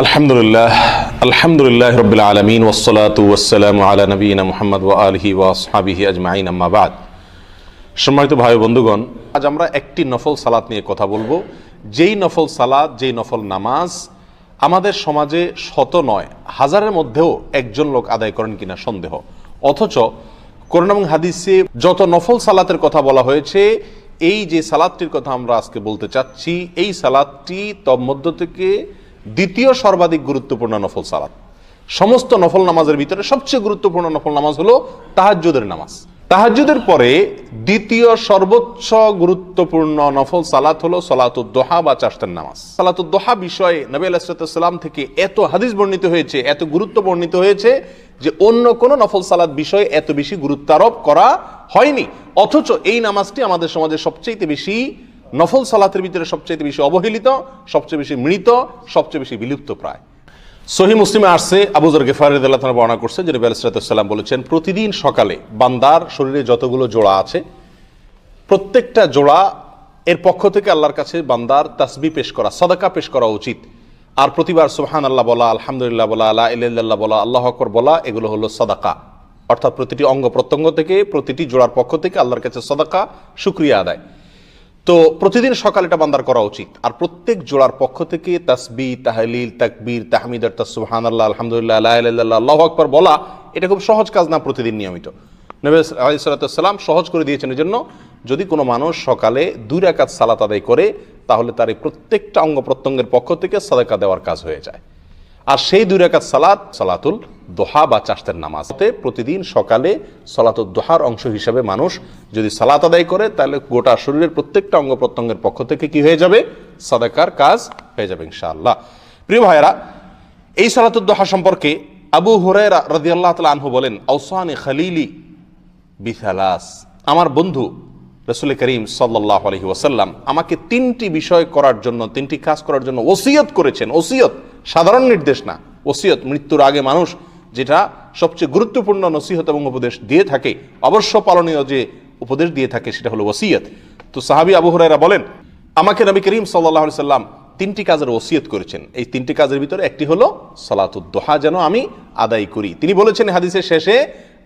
আলহামদুলিল্লাহ রাব্বিল আলামিন ওয়াসসালাতু ওয়াসসালামু আলা নবিয়িনা মুহাম্মদ ওয়া আলিহি ওয়া আসহাবিহি আজমাইন, আম্মা বাদ। সম্মানিত ভাই বন্ধুগণ, আজ আমরা একটি নফল সালাত নিয়ে কথা বলবো। যেই নফল সালাত, যেই নফল নামাজ আমাদের সমাজে শত নয় হাজারের মধ্যেও একজন লোক আদায় করেন কিনা সন্দেহ। অথচ কোরআন এবং হাদিসে যত নফল সালাতের কথা বলা হয়েছে, এই যে সালাতটির কথা আমরা আজকে বলতে চাচ্ছি, এই সালাতটি তন্মধ্য থেকে দ্বিতীয় সর্বাধিক গুরুত্বপূর্ণ নফল সালাত। সমস্ত নফল নামাজের ভিতরে সবচেয়ে গুরুত্বপূর্ণ নফল নামাজ হলো তাহাজ্জুদের নামাজ। তাহাজ্জুদের পরে দ্বিতীয় সর্বোচ্চ গুরুত্বপূর্ণ নফল সালাত হলো সালাতুদ দোহা বা চাশতের নামাজ। সালাতুদ দোহা বিষয়ে নবী আলাইহিস সালাম থেকে এত হাদিস বর্ণিত হয়েছে, এত গুরুত্ব বর্ণিত হয়েছে যে অন্য কোনো নফল সালাত বিষয়ে এত বেশি গুরুত্ব আরোপ করা হয়নি। অথচ এই নামাজটি আমাদের সমাজে সবচেয়ে বেশি নফল সালাতের ভিতরে সবচেয়ে বেশি অবহেলিত, সবচেয়ে বেশি মৃত, সবচেয়ে বেশি বিলুপ্ত প্রায়। সহিহ মুসলিমে আসছে, আবু যর গিফারী রাদিয়াল্লাহু তাআলা বর্ণনা করছে যে নবী আলাইহিস সালাম বলেছেন, প্রতিদিন সকালে বান্দার শরীরে যতগুলো জোড়া আছে প্রত্যেকটা জোড়া এর পক্ষ থেকে আল্লাহর কাছে বান্দার তাসবিহ পেশ করা, সাদাকা পেশ করা উচিত। আর প্রতিবার সুবহানাল্লাহ বলা, আলহামদুলিল্লাহ বলা, লা ইলাহা ইল্লাল্লাহ বলা, আল্লাহু আকবার বলা, এগুলো হলো সাদাকা। অর্থাৎ প্রতিটি অঙ্গ প্রত্যঙ্গ থেকে, প্রতিটি জোড়ার পক্ষ থেকে আল্লাহর কাছে সাদাকা, শুকরিয়া আদায়। তো প্রতিদিন সকালে এটা বান্দার করা উচিত। আর প্রত্যেক জোড়ার পক্ষ থেকে তাসবিহ, তাহলিল, তাকবীর, তাহমিদ, সুবহানাল্লাহ, আলহামদুলিল্লাহ, লা ইলাহা ইল্লাল্লাহ, আল্লাহু আকবার বলা, এটা খুব সহজ কাজ না প্রতিদিন নিয়মিত। নবী আলাইহিস সালাম সহজ করে দিয়েছেন। এই জন্য যদি কোনো মানুষ সকালে 2 রাকাত সালাত আদায় করে, তাহলে তার এই প্রত্যেকটা অঙ্গ প্রত্যঙ্গের পক্ষ থেকে সাদাকা দেওয়ার কাজ হয়ে যায়। আর সেই 2 রাকাত সালাত সালাতুল দোহা বা চাশতের নামাজ। প্রতিদিন সকালে সালাতুল দোহার অংশ হিসাবে মানুষ যদি সালাত আদায় করে, তাহলে গোটা শরীরের প্রত্যেকটা অঙ্গ প্রত্যঙ্গের পক্ষ থেকে কি হয়ে যাবে? সাদাকার কাজ হয়ে যাবে ইনশাআল্লাহ। প্রিয় ভাইরা, এই সালাতুল দোহা সম্পর্কে আবু হুরায়রা রাদিয়াল্লাহু তাআলা আনহু বলেন, আওসানি খালিলি বিসালাস, আমার বন্ধু রাসূল করিম সাল্লাল্লাহু আলাইহি ওয়াসাল্লাম আমাকে 3টি বিষয় করার জন্য, 3টি কাজ করার জন্য ওসিয়ত করেছেন। ওসিয়ত সাধারণ নির্দেশ না, ওসিয়ত মৃত্যুর আগে মানুষ যেটা সবচেয়ে গুরুত্বপূর্ণ নসিহত এবং উপদেশ দিয়ে থাকে, অবশ্য পালনীয় যে উপদেশ দিয়ে থাকে, সেটা হলো ওসিয়ত। তো সাহাবী আবু হুরায়রা বলেন, আমাকে নবী করিম সাল্লাল্লাহু আলাইহি সাল্লাম 3টি কাজের ওসিয়ত করেছেন। এই 3টি কাজের ভিতরে একটি হলো সালাতুদ দোহা যেন আমি আদায় করি। তিনি বলেছেন হাদিসের শেষে,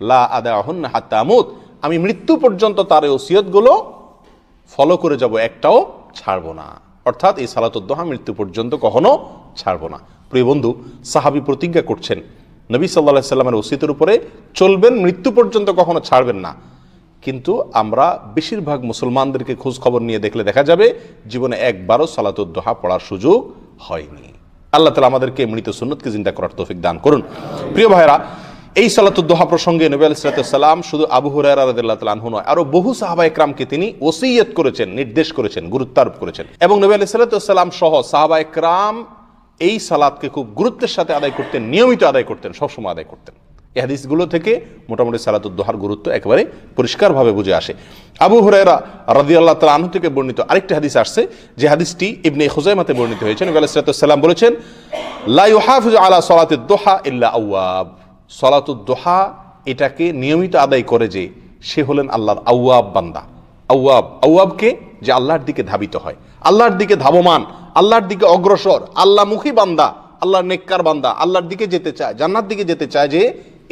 লা আদাহুন্না হাত্তা আমুত, আমি মৃত্যু পর্যন্ত তার এই ওসিয়তগুলো ফলো করে যাব, একটাও ছাড়বো না। অর্থাৎ এই সালাতুদ দোহা মৃত্যু পর্যন্ত কখনো ছাড়বো না। প্রিয় বন্ধু, সাহাবী প্রতিজ্ঞা করছেন নবী সাল্লাল্লাহু আলাইহি সাল্লামের ওসিয়তের উপরে চলবেন, মৃত্যু পর্যন্ত কখনো ছাড়বেন না। কিন্তু আমরা বেশিরভাগ মুসলমানদেরকে খোঁজ খবর নিয়ে দেখলে দেখা যাবে জীবনে একবারও সালাতুদ দোহা পড়ার সুযোগ হয়নি। আল্লাহ তাআলা আমাদেরকে মৃত সুন্নতকে জিন্দা করার তৌফিক দান করুন। প্রিয় ভাইরা, এই সালাতুদ দোহা প্রসঙ্গে নবী আলাইহিস সালাম শুধু আবু হুরায়রা রাদিয়াল্লাহু তাআলা আনহু নয়, আরো বহু সাহাবা একরামকে তিনি ওসিয়ত করেছেন, নির্দেশ করেছেন, গুরুত্ব আরোপ করেছেন। এবং নবী আলাইহিস সালাম সহ সাহাবা একরাম এই সালাতকে খুব গুরুত্বের সাথে আদায় করতেন, নিয়মিত আদায় করতেন, সবসময় আদায় করতেন। এই হাদিসগুলো থেকে মোটামুটি সালাতুদ দোহার গুরুত্ব একেবারে পরিষ্কারভাবে বুঝে আসে। আবু হুরায়রা রাদিয়াল্লাহু তাআলা আনহু থেকে বর্ণিত আরেকটি হাদিস আসছে, যে হাদিসটি ইবনে খুজাইমাতে বর্ণিত হয়েছে। নবী আলাইহিস সালাম বলেছেন, লা ইউহাফিজু আলা সালাতিদ দোহা ইল্লা আওয়াব, সালাতুদ দোহা এটাকে নিয়মিত আদায় করে যে, সে হলেন আল্লাহর আওয়াব বান্দা। আওয়াব, আওয়াবকে যে আল্লাহর দিকে ধাবিত হয়, আল্লাহর দিকে ধাবমান, আল্লাহর দিকে অগ্রসর, আল্লাহমুখী বান্দা, আল্লাহর নেককার বান্দা, আল্লাহর দিকে যেতে চায়, জান্নাত দিকে যেতে চায়, যে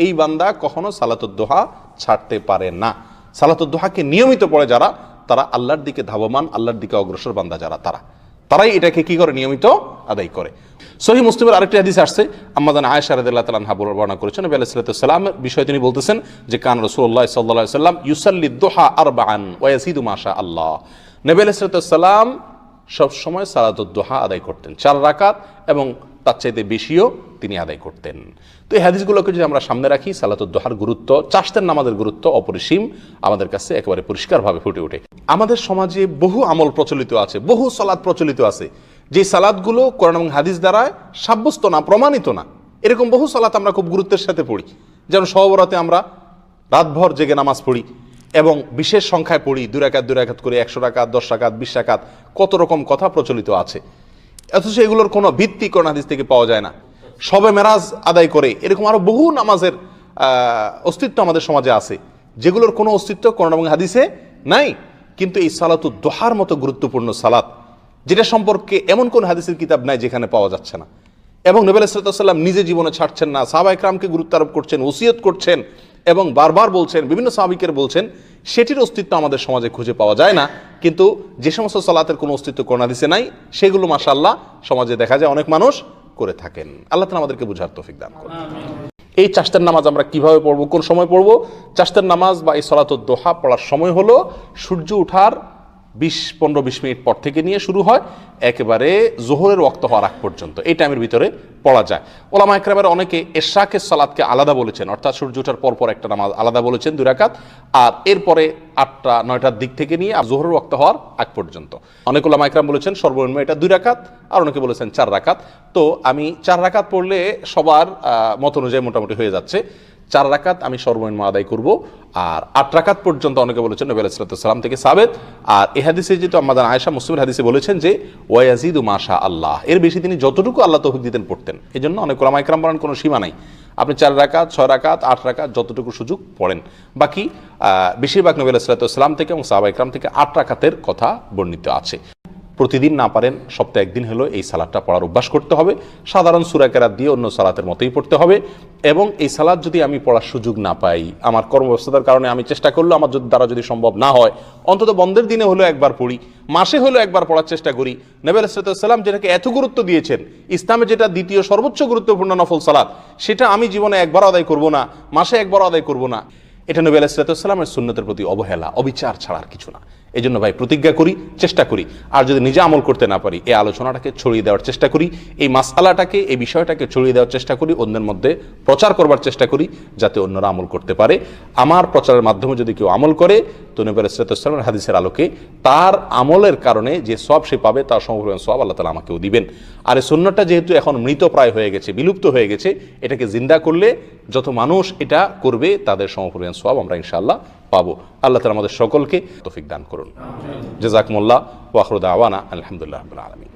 এই বান্দা কখনো সালাতুদ দোহা ছাড়তে পারে না। সালাতুদ দোহাকে নিয়মিত পড়ে যারা, তারা আল্লাহর দিকে ধাবমান, আল্লাহর দিকে অগ্রসর বান্দা যারা, তারাই এটাকে কি করে? নিয়মিত আদায় করে। সহিহ মুসলিমের আরেকটি হাদিস আসছে, আম্মা জান আয়েশা রাদিয়াল্লাহু তাআলা আনহা বর্ণনা করেছেন, নবী আলাইহিস সালামের বিষয়ে তিনি বলতেছেন যে, কান রাসূলুল্লাহ সাল্লাল্লাহু আলাইহি ওয়াসাল্লাম ইউসাল্লিদ দোহা আরবাআন ওয়া ইয়াজিদু মা শা আল্লাহ, নবী আলাইহিস সালাম সব সময় সালাতুদ দোহা আদায় করতেন, 4 রাকাত এবং তার চাইতে বেশিও তিনি আদায় করতেন। তো এই হাদিসগুলোকে যদি আমরা সামনে রাখি, সালাতুদ দোহার গুরুত্ব, চাশতের নামাজের গুরুত্ব অপরিসীম আমাদের কাছে একেবারে পরিষ্কারভাবে ফুটে ওঠে। আমাদের সমাজে বহু আমল প্রচলিত আছে, বহু সালাত প্রচলিত আছে, যে সালাতগুলো কোরআন এবং হাদিস দ্বারা সাব্যস্ত না, প্রমাণিত না। এরকম বহু সালাত আমরা খুব গুরুত্বের সাথে পড়ি। যেমন সব রাতে আমরা রাতভর জেগে নামাজ পড়ি এবং বিশেষ সংখ্যায় পড়ি, 2 রাকাত করে, 100 রাকাত, 10 রাকাত, 20 রাকাত, কত রকম কথা প্রচলিত আছে। অথচ এগুলোর কোনো ভিত্তি কোরআন হাদিস থেকে পাওয়া যায় না। শবে মেরাজ আদায় করে, এরকম আরো বহু নামাজের অস্তিত্ব আমাদের সমাজে আছে, যেগুলোর কোনো অস্তিত্ব কোরআন এবং হাদিসে নাই। কিন্তু এই সালাতুদ দোহার মতো গুরুত্বপূর্ণ সালাত, যেটা সম্পর্কে এমন কোন হাদিসের কিতাব নাই যেখানে পাওয়া যাচ্ছে না, এবং নবী আলাইহিস সালাম নিজে জীবনে ছাড়ছেন না, সাহাবা ইকরামকে গুরুত্ব আরোপ করছেন, ওসিয়ত করছেন এবং বারবার বলছেন, বিভিন্ন সাহাবীকে বলছেন, সেটির অস্তিত্ব আমাদের সমাজে খুঁজে পাওয়া যায় না। কিন্তু যে সমস্ত সালাতের কোনো অস্তিত্ব কোরআন হাদিসে নাই, সেগুলো মাশাআল্লাহ সমাজে দেখা যায় অনেক মানুষ করে থাকেন। আল্লাহ তাআলা আমাদেরকে বুঝার তৌফিক দান করুন। এই চাশতের নামাজ আমরা কিভাবে পড়বো, কোন সময় পড়বো? চাশতের নামাজ বা এই সলাতুদ দোহা পড়ার সময় হলো সূর্য ওঠার 15-20 মিনিট পর থেকে নিয়ে শুরু হয়, একেবারে জোহরের ওয়াক্ত হওয়ার আগ পর্যন্ত এই টাইমের ভিতরে পড়া যায়। ওলামা ইকরামের অনেকে এশরাকের সালাতকে আলাদা বলেছেন, অর্থাৎ সূর্য ওঠার পর একটা নামাজ আলাদা বলেছেন 2 রাকাত, আর এরপরে 8টা-9টার দিক থেকে নিয়ে জোহরের ওয়াক্ত হওয়ার আগ পর্যন্ত। অনেক ওলামা ইকরাম বলেছেন সর্বনিম্ন এটা 2 রাকাত, আর অনেকে বলেছেন 4 রাকাত। তো আমি 4 রাকাত পড়লে সবার মত অনুযায়ী মোটামুটি হয়ে যাচ্ছে। 4 রাকাত আমি সর্বনিম্ন আদায় করব, আর 8 রাকাত পর্যন্ত অনেকে বলেছেন নবী আলাইহিস সালাম থেকে সাবেত। আর এই হাদিসে যেহেতু আম্মা আয়েশা মুসলিমের হাদিসে বলেছেন যে ওয়ায়াজিদু মাশা আল্লাহ, এর বেশি তিনি যতটুকু আল্লাহ তৌফিক দিতেন পড়তেন। এই জন্য অনেক ওলামা ইকরাম বলেন কোনো সীমা নাই, আপনি 4 রাকাত, 6 রাকাত, 8 রাকাত যতটুকু সুযোগ পড়েন। বাকি বেশিরভাগ নবী আলাইহিস সালাম থেকে এবং সাহাবা ইকরাম থেকে 8 রাকাতের কথা বর্ণিত আছে। প্রতিদিন না পারেন সপ্তাহে একদিন হলো এই সালাতটা পড়ার অভ্যাস করতে হবে। সাধারণ সূরা কেরাত দিয়ে অন্য সালাতের মতোই পড়তে হবে। এবং এই সালাত যদি আমি পড়ার সুযোগ না পাই, আমার কর্মব্যস্ততার কারণে আমি চেষ্টা করলেও আমার দ্বারা যদি সম্ভব না হয়, অন্তত বন্ধের দিনে হলেও একবার পড়ি, মাসে হলেও একবার পড়ার চেষ্টা করি। নবী আলাইহিস সালাম যেটাকে এত গুরুত্ব দিয়েছেন, ইসলামে যেটা দ্বিতীয় সর্বোচ্চ গুরুত্বপূর্ণ নফল সালাত, সেটা আমি জীবনে একবার আদায় করব না, মাসে একবার আদায় করব না, এটা নবী আলাইহিস সালামের সুন্নতের প্রতি অবহেলা, অবিচার ছাড়া আর কিছু না। এই জন্য ভাই প্রতিজ্ঞা করি, চেষ্টা করি, আর যদি নিজে আমল করতে না পারি, এই আলোচনাটাকে ছড়িয়ে দেওয়ার চেষ্টা করি, এই মাসআলাটাকে, এই বিষয়টাকে ছড়িয়ে দেওয়ার চেষ্টা করি, অন্যের মধ্যে প্রচার করবার চেষ্টা করি, যাতে অন্যরা আমল করতে পারে। আমার প্রচারের মাধ্যমে যদি কেউ আমল করে, তো নবী আলাইহিস সালামের হাদিসের আলোকে তার আমলের কারণে যে সওয়াব সে পাবে, তার সমপরিমাণ সওয়াব আল্লাহ তাআলা আমাকেও দিবেন। আর এই সুন্নাতটা যেহেতু এখন মৃতপ্রায় হয়ে গেছে, বিলুপ্ত হয়ে গেছে, এটাকে জিন্দা করলে যত মানুষ এটা করবে তাদের সমপরিমাণ সওয়াব আমরা ইনশাআল্লাহ পাবো। আল্লাহ তাআলা আমাদের সকলকে তৌফিক দান করুন। জাযাকুমুল্লাহ ওয়া আখিরু দাওয়ানা আলহামদুলিল্লাহি রাব্বিল আলামিন।